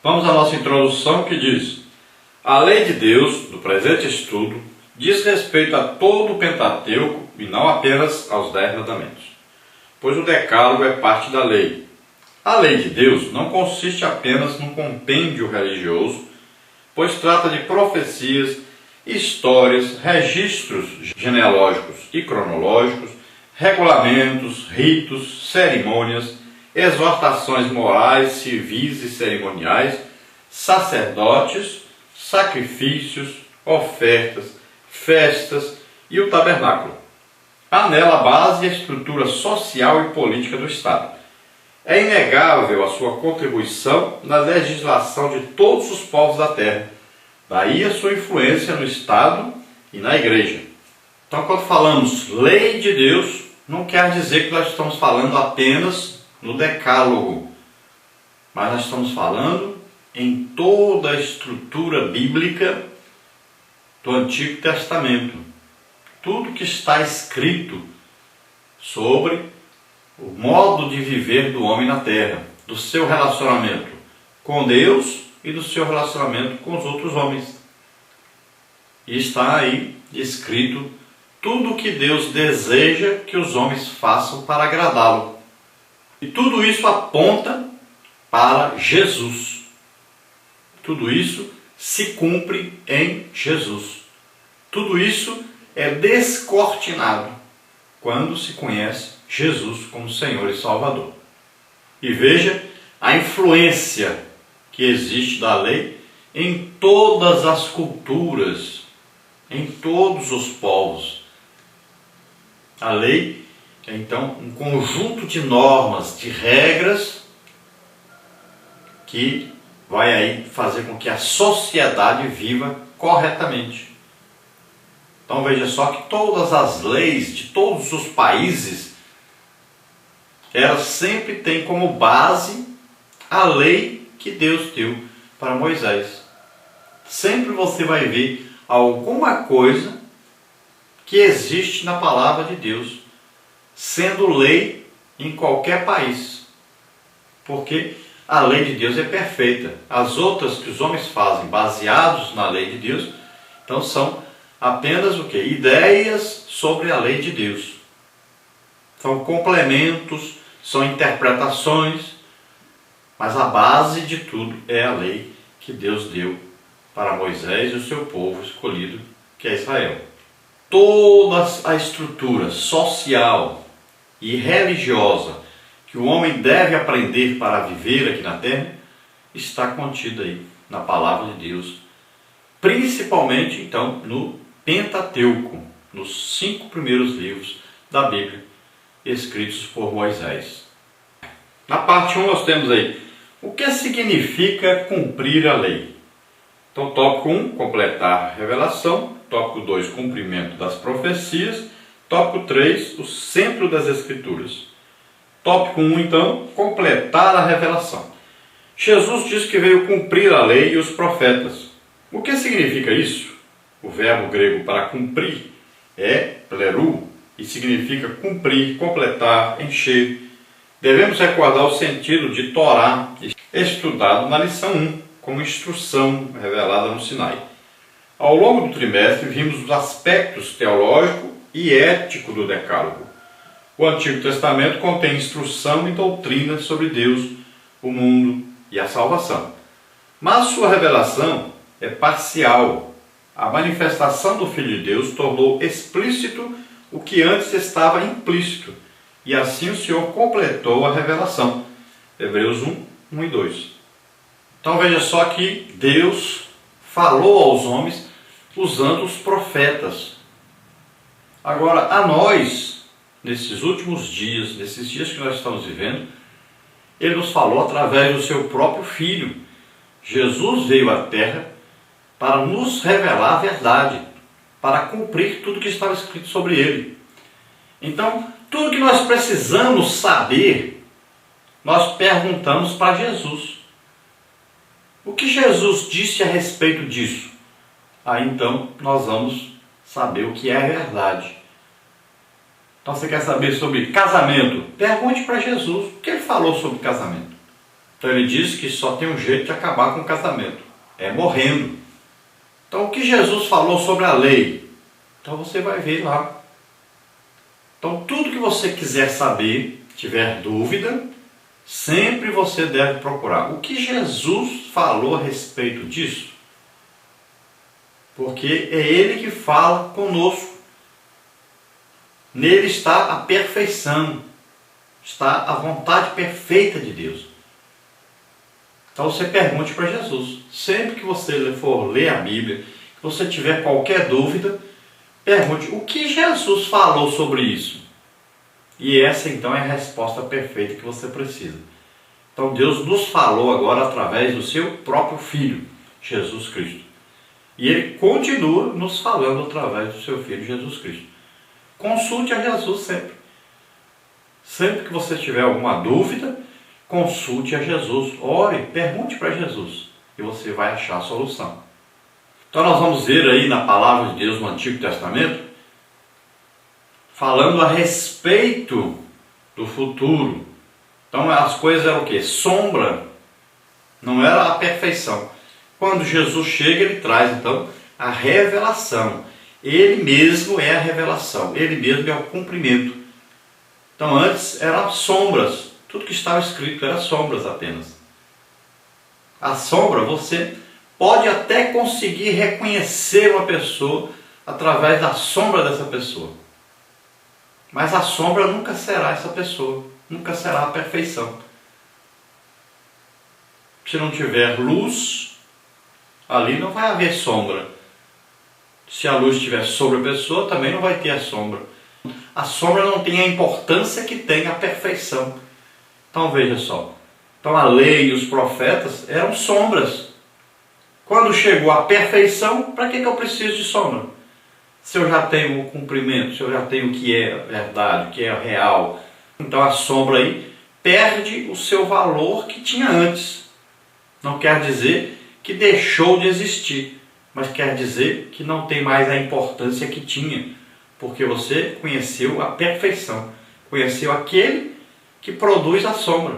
Vamos à nossa introdução que diz: a lei de Deus, do presente estudo, diz respeito a todo o Pentateuco e não apenas aos 10 mandamentos, pois o Decálogo é parte da lei. A lei de Deus não consiste apenas num compêndio religioso, pois trata de profecias, histórias, registros genealógicos e cronológicos, regulamentos, ritos, cerimônias, exortações morais, civis e cerimoniais, sacerdotes, sacrifícios, ofertas, festas e o tabernáculo. Há nela a base e a estrutura social e política do Estado. É inegável a sua contribuição na legislação de todos os povos da terra, daí a sua influência no Estado e na Igreja. Então, quando falamos lei de Deus, não quer dizer que nós estamos falando apenas no Decálogo, mas nós estamos falando em toda a estrutura bíblica do Antigo Testamento. Tudo que está escrito sobre o modo de viver do homem na terra, do seu relacionamento com Deus e do seu relacionamento com os outros homens. E está aí escrito tudo o que Deus deseja que os homens façam para agradá-lo. E tudo isso aponta para Jesus. Tudo isso se cumpre em Jesus. Tudo isso é descortinado quando se conhece Jesus como Senhor e Salvador. E veja a influência que existe da lei em todas as culturas, em todos os povos. A lei é então um conjunto de normas, de regras que vai aí fazer com que a sociedade viva corretamente. Então veja só que todas as leis de todos os países, elas sempre têm como base a lei que Deus deu para Moisés. Sempre você vai ver alguma coisa que existe na palavra de Deus sendo lei em qualquer país, porque a lei de Deus é perfeita. As outras que os homens fazem baseados na lei de Deus, então são apenas o quê? Ideias sobre a lei de Deus. São complementos, são interpretações, mas a base de tudo é a lei que Deus deu para Moisés e o seu povo escolhido, que é Israel. Toda a estrutura social e religiosa que o homem deve aprender para viver aqui na terra está contida aí na palavra de Deus, principalmente então no Pentateuco, nos 5 primeiros livros da Bíblia escritos por Moisés. Na parte 1 nós temos aí o que significa cumprir a lei. Então, tópico 1, completar a revelação. Tópico 2, cumprimento das profecias. Tópico 3, o centro das Escrituras. Tópico 1, então, completar a revelação. Jesus diz que veio cumprir a lei e os profetas. O que significa isso? O verbo grego para cumprir é plerou e significa cumprir, completar, encher. Devemos recordar o sentido de Torá, estudado na lição 1, como instrução revelada no Sinai. Ao longo do trimestre, vimos os aspectos teológico e ético do Decálogo. O Antigo Testamento contém instrução e doutrina sobre Deus, o mundo e a salvação. Mas sua revelação é parcial. A manifestação do Filho de Deus tornou explícito o que antes estava implícito, e assim o Senhor completou a revelação. Hebreus 1, 1 e 2. Então veja só que Deus falou aos homens usando os profetas. Agora, a nós, nesses últimos dias, nesses dias que nós estamos vivendo, Ele nos falou através do seu próprio Filho. Jesus veio à Terra para nos revelar a verdade, para cumprir tudo que estava escrito sobre Ele. Então, tudo que nós precisamos saber, nós perguntamos para Jesus. O que Jesus disse a respeito disso? Aí então nós vamos saber o que é verdade. Então você quer saber sobre casamento? Pergunte para Jesus o que ele falou sobre casamento. Então ele diz que só tem um jeito de acabar com o casamento, é morrendo. Então o que Jesus falou sobre a lei? Então você vai ver lá. Então tudo que você quiser saber, tiver dúvida, sempre você deve procurar o que Jesus falou a respeito disso. Porque é Ele que fala conosco. Nele está a perfeição, está a vontade perfeita de Deus. Então você pergunte para Jesus. Sempre que você for ler a Bíblia, se você tiver qualquer dúvida, pergunte o que Jesus falou sobre isso. E essa então é a resposta perfeita que você precisa. Então Deus nos falou agora através do seu próprio Filho, Jesus Cristo. E Ele continua nos falando através do seu Filho, Jesus Cristo. Consulte a Jesus sempre. Sempre que você tiver alguma dúvida, consulte a Jesus. Ore, pergunte para Jesus. E você vai achar a solução. Então nós vamos ver aí na palavra de Deus no Antigo Testamento, falando a respeito do futuro. Então as coisas eram o quê? Sombra. Não era a perfeição. Quando Jesus chega, Ele traz então a revelação. Ele mesmo é a revelação. Ele mesmo é o cumprimento. Então antes eram sombras. Tudo que estava escrito era sombras apenas. A sombra, você pode até conseguir reconhecer uma pessoa através da sombra dessa pessoa. Mas a sombra nunca será essa pessoa. Nunca será a perfeição. Se não tiver luz, ali não vai haver sombra. Se a luz estiver sobre a pessoa, também não vai ter a sombra. A sombra não tem a importância que tem a perfeição. Então veja só. Então a lei e os profetas eram sombras. Quando chegou a perfeição, para que eu preciso de sombra? Se eu já tenho o cumprimento, se eu já tenho o que é verdade, o que é real. Então a sombra aí perde o seu valor que tinha antes. Não quer dizer que deixou de existir, mas quer dizer que não tem mais a importância que tinha, porque você conheceu a perfeição, conheceu aquele que produz a sombra.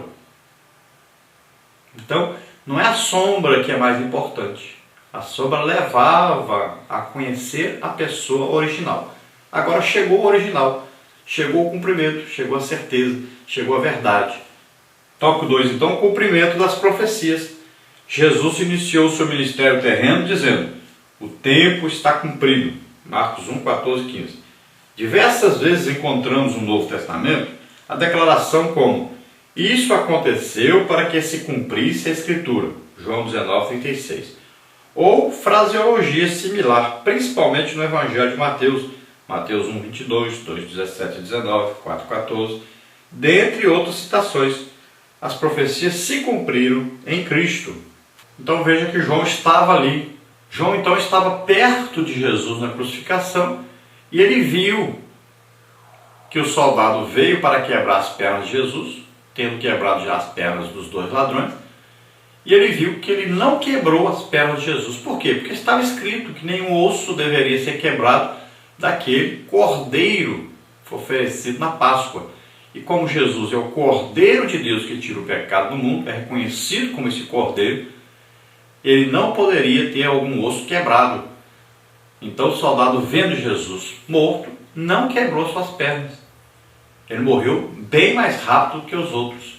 Então, não é a sombra que é mais importante. A sombra levava a conhecer a pessoa original. Agora chegou o original, chegou o cumprimento, chegou a certeza, chegou a verdade. Tópico 2, então, o cumprimento das profecias. Jesus iniciou o seu ministério terreno dizendo: o tempo está cumprido. Marcos 1, 14, 15. Diversas vezes encontramos no Novo Testamento a declaração como: isso aconteceu para que se cumprisse a Escritura. João 19, 36. Ou fraseologia similar, principalmente no Evangelho de Mateus. Mateus 1, 22, 2, 17 e 19, 4, 14. Dentre outras citações. As profecias se cumpriram em Cristo. Então veja que João estava ali. João então estava perto de Jesus na crucificação e ele viu que o soldado veio para quebrar as pernas de Jesus, tendo quebrado já as pernas dos dois ladrões, e ele viu que ele não quebrou as pernas de Jesus. Por quê? Porque estava escrito que nenhum osso deveria ser quebrado daquele cordeiro oferecido na Páscoa. E como Jesus é o Cordeiro de Deus que tira o pecado do mundo, é reconhecido como esse Cordeiro, ele não poderia ter algum osso quebrado. Então o soldado, vendo Jesus morto, não quebrou suas pernas. Ele morreu bem mais rápido que os outros.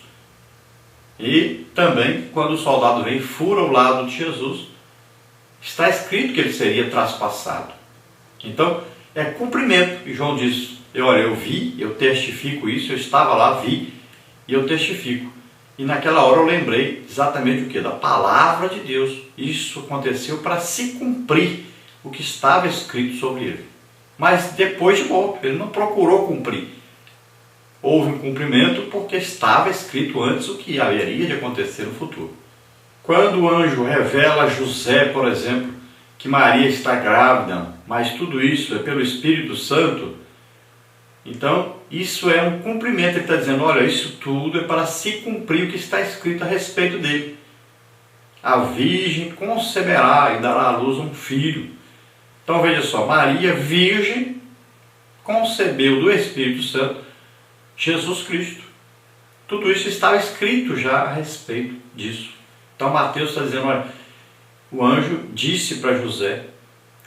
E também, quando o soldado vem e fura o lado de Jesus, está escrito que ele seria traspassado. Então, é cumprimento. E João diz: olha, eu vi, eu testifico isso, eu estava lá, vi, e eu testifico. E naquela hora eu lembrei exatamente o que? Da palavra de Deus. Isso aconteceu para se cumprir o que estava escrito sobre ele. Mas depois de morto, ele não procurou cumprir. Houve um cumprimento porque estava escrito antes o que haveria de acontecer no futuro. Quando o anjo revela a José, por exemplo, que Maria está grávida, mas tudo isso é pelo Espírito Santo, então isso é um cumprimento. Ele está dizendo: olha, isso tudo é para se cumprir o que está escrito a respeito dele. A virgem conceberá e dará à luz um filho. Então veja só, Maria, virgem, concebeu do Espírito Santo Jesus Cristo. Tudo isso estava escrito já a respeito disso. Então Mateus está dizendo, olha, o anjo disse para José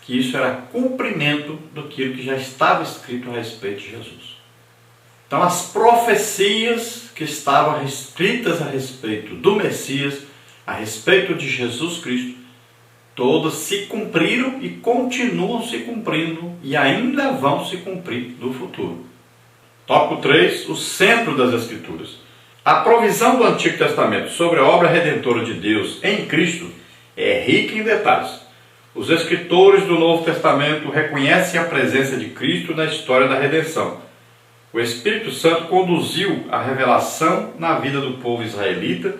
que isso era cumprimento daquilo que já estava escrito a respeito de Jesus. Então as profecias que estavam escritas a respeito do Messias, a respeito de Jesus Cristo, todas se cumpriram e continuam se cumprindo e ainda vão se cumprir no futuro. Tópico 3, o centro das Escrituras. A provisão do Antigo Testamento sobre a obra redentora de Deus em Cristo é rica em detalhes. Os escritores do Novo Testamento reconhecem a presença de Cristo na história da redenção. O Espírito Santo conduziu a revelação na vida do povo israelita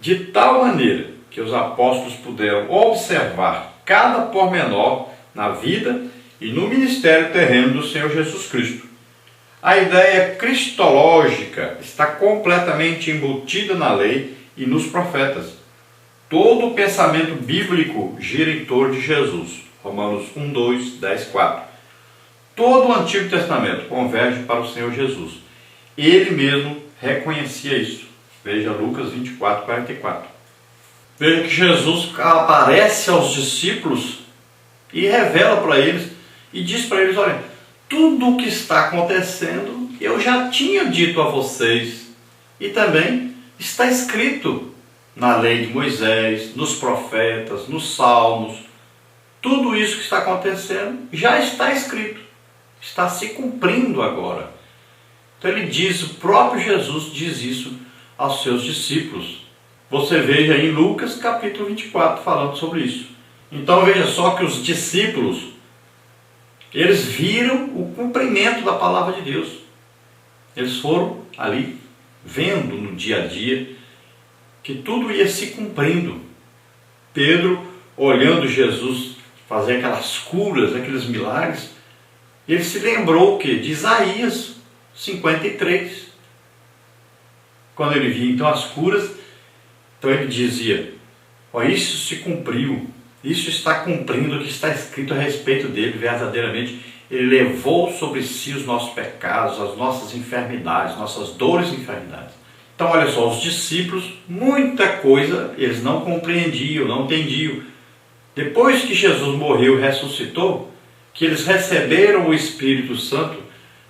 de tal maneira que os apóstolos puderam observar cada pormenor na vida e no ministério terreno do Senhor Jesus Cristo. A ideia cristológica está completamente embutida na lei e nos profetas. Todo o pensamento bíblico gira em torno de Jesus. Romanos 1, 2, 10, 4. Todo o Antigo Testamento converge para o Senhor Jesus. Ele mesmo reconhecia isso. Veja Lucas 24, 44. Veja que Jesus aparece aos discípulos e revela para eles e diz para eles, olha, tudo o que está acontecendo eu já tinha dito a vocês e também está escrito na lei de Moisés, nos profetas, nos salmos. Tudo isso que está acontecendo já está escrito, está se cumprindo agora. Então ele diz, o próprio Jesus diz isso aos seus discípulos. Você veja em Lucas capítulo 24 falando sobre isso. Então veja só que os discípulos, eles viram o cumprimento da palavra de Deus. Eles foram ali vendo no dia a dia que tudo ia se cumprindo. Pedro, olhando Jesus fazer aquelas curas, aqueles milagres, ele se lembrou que de Isaías 53. Quando ele via então as curas, então ele dizia, ó, isso se cumpriu, isso está cumprindo o que está escrito a respeito dele verdadeiramente. Ele levou sobre si os nossos pecados, as nossas enfermidades, nossas dores e enfermidades. Então olha só, os discípulos, muita coisa eles não compreendiam, não entendiam. Depois que Jesus morreu e ressuscitou, que eles receberam o Espírito Santo,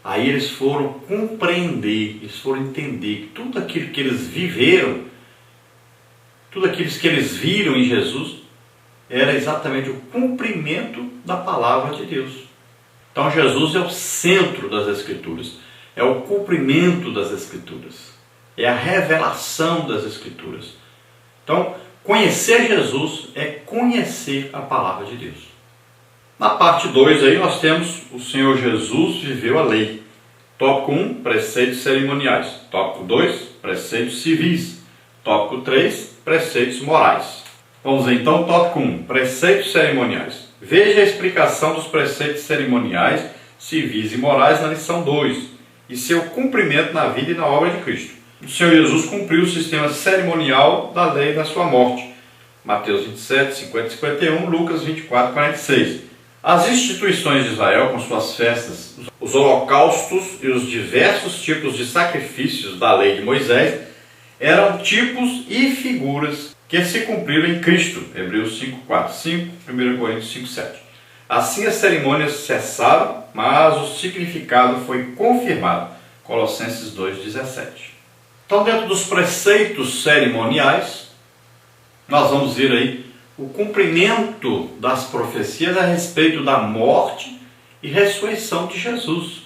aí eles foram compreender, eles foram entender que tudo aquilo que eles viveram, tudo aquilo que eles viram em Jesus, era exatamente o cumprimento da palavra de Deus. Então Jesus é o centro das Escrituras, é o cumprimento das Escrituras, é a revelação das Escrituras. Então, conhecer Jesus é conhecer a palavra de Deus. Na parte 2 aí nós temos o Senhor Jesus viveu a lei. Tópico 1, preceitos cerimoniais. Tópico 2, preceitos civis. Tópico 3, preceitos morais. Vamos ver então, tópico 1, preceitos cerimoniais. Veja a explicação dos preceitos cerimoniais, civis e morais na lição 2 e seu cumprimento na vida e na obra de Cristo. O Senhor Jesus cumpriu o sistema cerimonial da lei na sua morte. Mateus 27, 50 e 51, Lucas 24, 46. As instituições de Israel, com suas festas, os holocaustos e os diversos tipos de sacrifícios da lei de Moisés, eram tipos e figuras que se cumpriram em Cristo. Hebreus 5, 4, 5, 1 Coríntios 5, 7. Assim as cerimônias cessaram, mas o significado foi confirmado. Colossenses 2, 17. Então, dentro dos preceitos cerimoniais, nós vamos ver aí o cumprimento das profecias a respeito da morte e ressurreição de Jesus.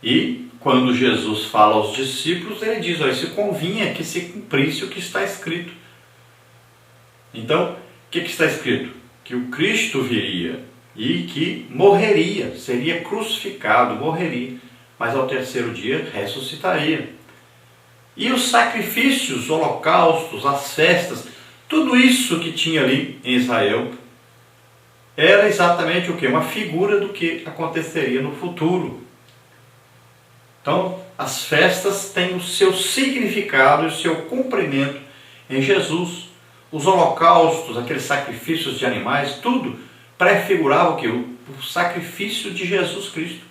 E quando Jesus fala aos discípulos, ele diz, ó, isso convinha que se cumprisse o que está escrito. Então, o que está escrito? Que o Cristo viria e que morreria, seria crucificado, morreria, mas ao terceiro dia ressuscitaria. E os sacrifícios, os holocaustos, as festas, tudo isso que tinha ali em Israel era exatamente o quê? Uma figura do que aconteceria no futuro. Então, as festas têm o seu significado e o seu cumprimento em Jesus. Os holocaustos, aqueles sacrifícios de animais, tudo prefigurava o quê? O sacrifício de Jesus Cristo.